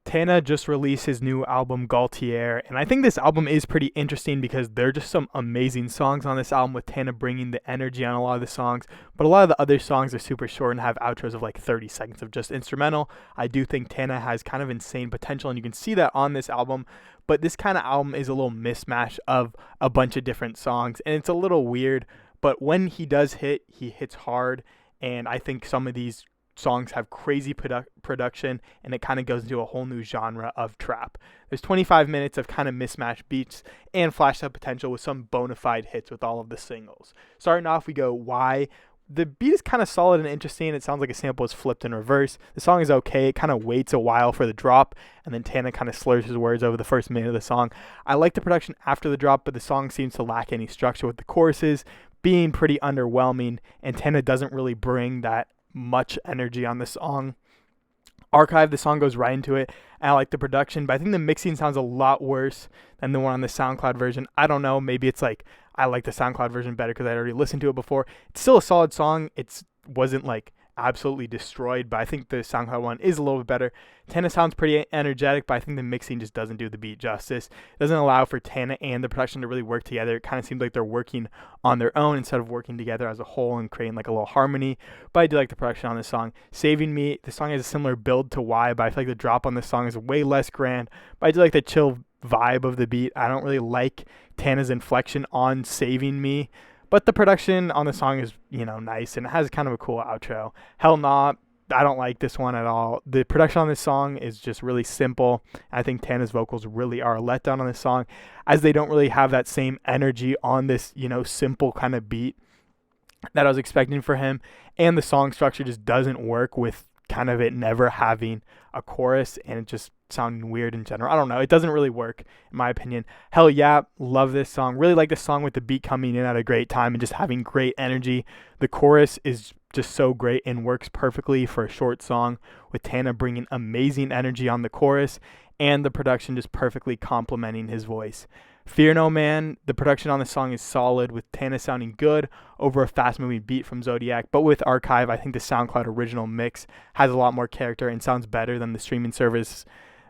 Tana just released his new album Gaultier, and I think this album is pretty interesting because there are just some amazing songs on this album with Tana bringing the energy on a lot of the songs, but a lot of the other songs are super short and have outros of like 30 seconds of just instrumental. I do think Tana has kind of insane potential, and you can see that on this album, but this kind of album is a little mismatch of a bunch of different songs, and it's a little weird, but when he does hit, he hits hard, and I think some of these songs have crazy production, and it kind of goes into a whole new genre of trap. There's 25 minutes of kind of mismatched beats and flash out potential with some bona fide hits with all of the singles. Starting off, we go Why. The beat is kind of solid and interesting. It sounds like a sample is flipped in reverse. The song is okay. It kind of waits a while for the drop, and then Tana kind of slurs his words over the first minute of the song. I like the production after the drop, but the song seems to lack any structure, with the choruses being pretty underwhelming, and Tana doesn't really bring that much energy on the song. Archive, the song goes right into it, and I like the production, but I think the mixing sounds a lot worse than the one on the SoundCloud version. I don't know, maybe it's like I like the SoundCloud version better because I already listened to it before. It's still a solid song. It wasn't like absolutely destroyed, but I think the SoundCloud one is a little bit better. Tana sounds pretty energetic, but I think the mixing just doesn't do the beat justice. It doesn't allow for Tana and the production to really work together. It kind of seems like they're working on their own instead of working together as a whole and creating like a little harmony. But I do like the production on this song. Saving Me, the song has a similar build to Why, but I feel like the drop on this song is way less grand. But I do like the chill vibe of the beat. I don't really like Tana's inflection on Saving Me, but the production on the song is, nice, and it has kind of a cool outro. Hell Nah, I don't like this one at all. The production on this song is just really simple. I think Tana's vocals really are a letdown on this song, as they don't really have that same energy on this, simple kind of beat that I was expecting for him. And the song structure just doesn't work with kind of it never having a chorus, and it just sounding weird in general. I don't know. It doesn't really work, in my opinion. Hell Yeah, love this song. Really like this song with the beat coming in at a great time and just having great energy. The chorus is just so great and works perfectly for a short song, with Tana bringing amazing energy on the chorus and the production just perfectly complementing his voice. Fear No Man, the production on the song is solid, with Tana sounding good over a fast-moving beat from Zodiac, but with Archive, I think the SoundCloud original mix has a lot more character and sounds better than the streaming service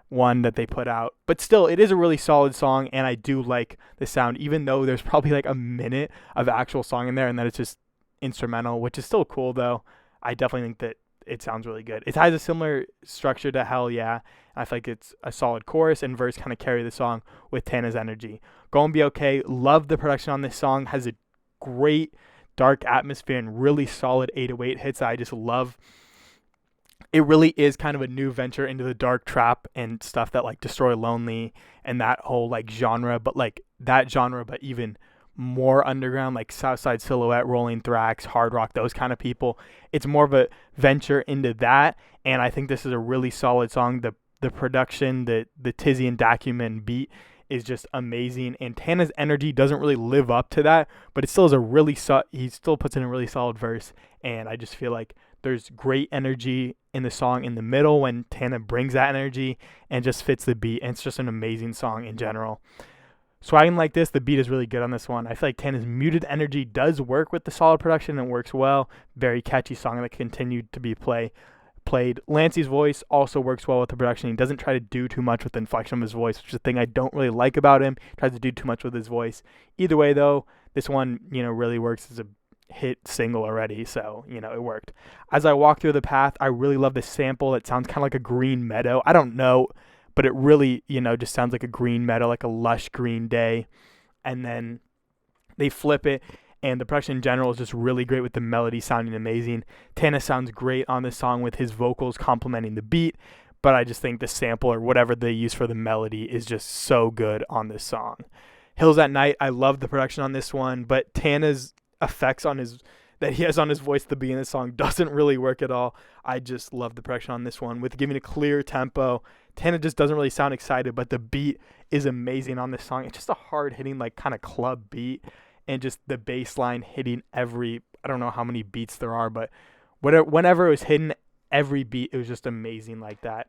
one that they put out. But still, it is a really solid song, and I do like the sound, even though there's probably like a minute of actual song in there and that it's just instrumental, which is still cool though. I definitely think that it sounds really good. It has a similar structure to Hell Yeah. I feel like it's a solid chorus and verse kind of carry the song with Tana's energy. Gonna Be Okay. Love the production on this song. Has a great dark atmosphere and really solid 808 hits that I just love. It really is kind of a new venture into the dark trap and stuff that like Destroy Lonely and that whole like genre, but like that genre, but even more underground, like Southside Silhouette, Rolling Thrax, hard rock, those kind of people. It's more of a venture into that, and I think this is a really solid song. The production, the Tizzy and Document beat is just amazing, and Tana's energy doesn't really live up to that, but it still is a really he still puts in a really solid verse, and I just feel like there's great energy in the song in the middle when Tana brings that energy and just fits the beat, and it's just an amazing song in general. Swagging Like This, the beat is really good on this one. I feel like Tana's muted energy does work with the solid production and works well. Very catchy song that continued to be played. Lancey's voice also works well with the production. He doesn't try to do too much with the inflection of his voice, which is a thing I don't really like about him. He tries to do too much with his voice. Either way, though, this one, really works as a hit single already, so, it worked. As I Walk Through the Path, I really love the sample. It sounds kind of like a green meadow. I don't know, but it really, just sounds like a green meadow, like a lush green day. And then they flip it, and the production in general is just really great with the melody sounding amazing. Tana sounds great on this song with his vocals complementing the beat, but I just think the sample or whatever they use for the melody is just so good on this song. Hills at Night, I love the production on this one, but Tana's effects that he has on his voice at the beginning of the song doesn't really work at all. I just love the production on this one with giving a clear tempo. Tana just doesn't really sound excited, but the beat is amazing on this song. It's just a hard hitting, like kind of club beat, and just the bass line hitting every, I don't know how many beats there are, but whenever it was hitting every beat, it was just amazing like that.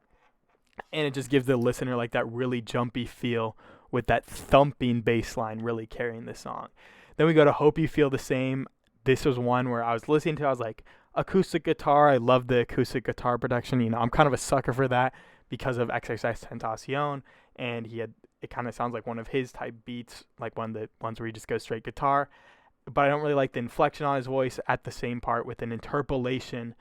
And it just gives the listener like that really jumpy feel with that thumping bass line really carrying the song. Then we go to Hope You Feel the Same. This was one where I was listening to, I was like, acoustic guitar. I love the acoustic guitar production. I'm kind of a sucker for that. because of XXX Tentacion, and it kind of sounds like one of his type beats, like one of the ones where he just goes straight guitar. But I don't really like the inflection on his voice at the same part with an interpolation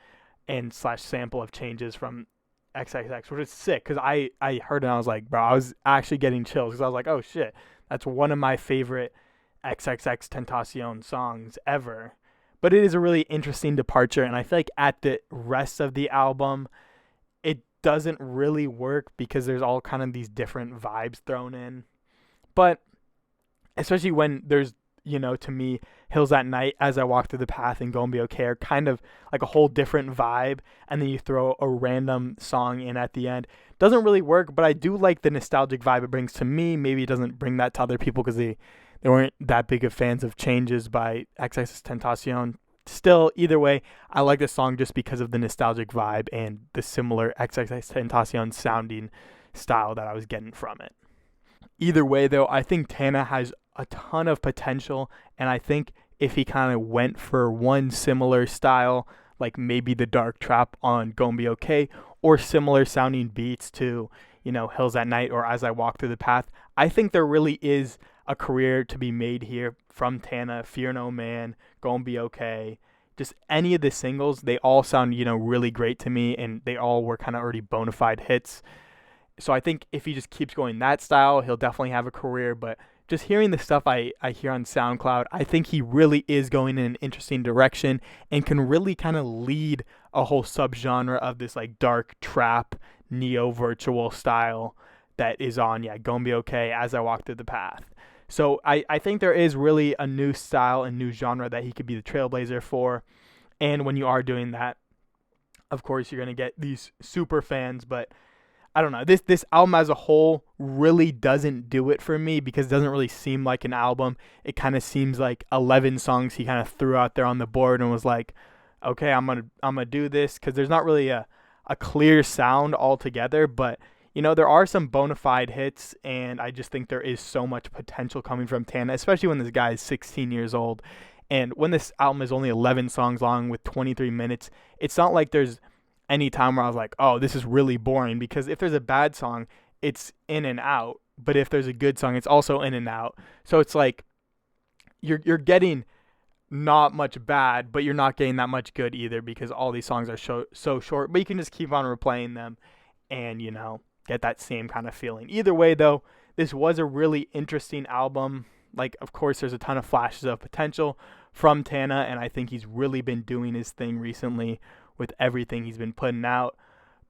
and slash sample of changes from XXX, which is sick because I heard it and I was like, bro, I was actually getting chills because I was like, oh shit, that's one of my favorite XXX Tentacion songs ever. But it is a really interesting departure, and I feel like at the rest of the album, it doesn't really work because there's all kind of these different vibes thrown in. But especially when there's, to me, Hills at Night, As I Walk Through the Path, and Gonna Be Okay are kind of like a whole different vibe, and then you throw a random song in at the end. Doesn't really work, but I do like the nostalgic vibe it brings to me. Maybe it doesn't bring that to other people because they weren't that big of fans of Changes by XXX Tentacion. Still, either way, I like this song just because of the nostalgic vibe and the similar XXX Tentacion sounding style that I was getting from it. Either way, though, I think Tana has a ton of potential, and I think if he kind of went for one similar style, like maybe the dark trap on Gonna Be Okay, or similar sounding beats to, Hills at Night or As I Walk Through the Path, I think there really is a career to be made here from Tana. Fear No Man, Gonna Be Okay, just any of the singles, they all sound, really great to me, and they all were kind of already bona fide hits. So I think if he just keeps going that style, he'll definitely have a career. But just hearing the stuff I hear on SoundCloud, I think he really is going in an interesting direction and can really kind of lead a whole subgenre of this like dark trap, neo-virtual style that is on, Gonna Be Okay, As I Walk Through the Path. So I think there is really a new style and new genre that he could be the trailblazer for. And when you are doing that, of course, you're going to get these super fans, but I don't know. This album as a whole really doesn't do it for me because it doesn't really seem like an album. It kind of seems like 11 songs he kind of threw out there on the board and was like, okay, I'm gonna do this, because there's not really a clear sound altogether. But there are some bona fide hits, and I just think there is so much potential coming from Tana, especially when this guy is 16 years old. And when this album is only 11 songs long with 23 minutes, it's not like there's any time where I was like, oh, this is really boring, because if there's a bad song, it's in and out. But if there's a good song, it's also in and out. So it's like you're getting not much bad, but you're not getting that much good either, because all these songs are so short. But you can just keep on replaying them and, get that same kind of feeling. Either way, though, this was a really interesting album. Like, of course, there's a ton of flashes of potential from Tana, and I think he's really been doing his thing recently with everything he's been putting out.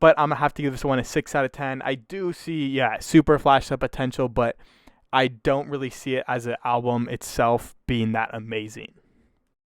But I'm going to have to give this one a 6 out of 10. I do see, super flash of potential, but I don't really see it as an album itself being that amazing.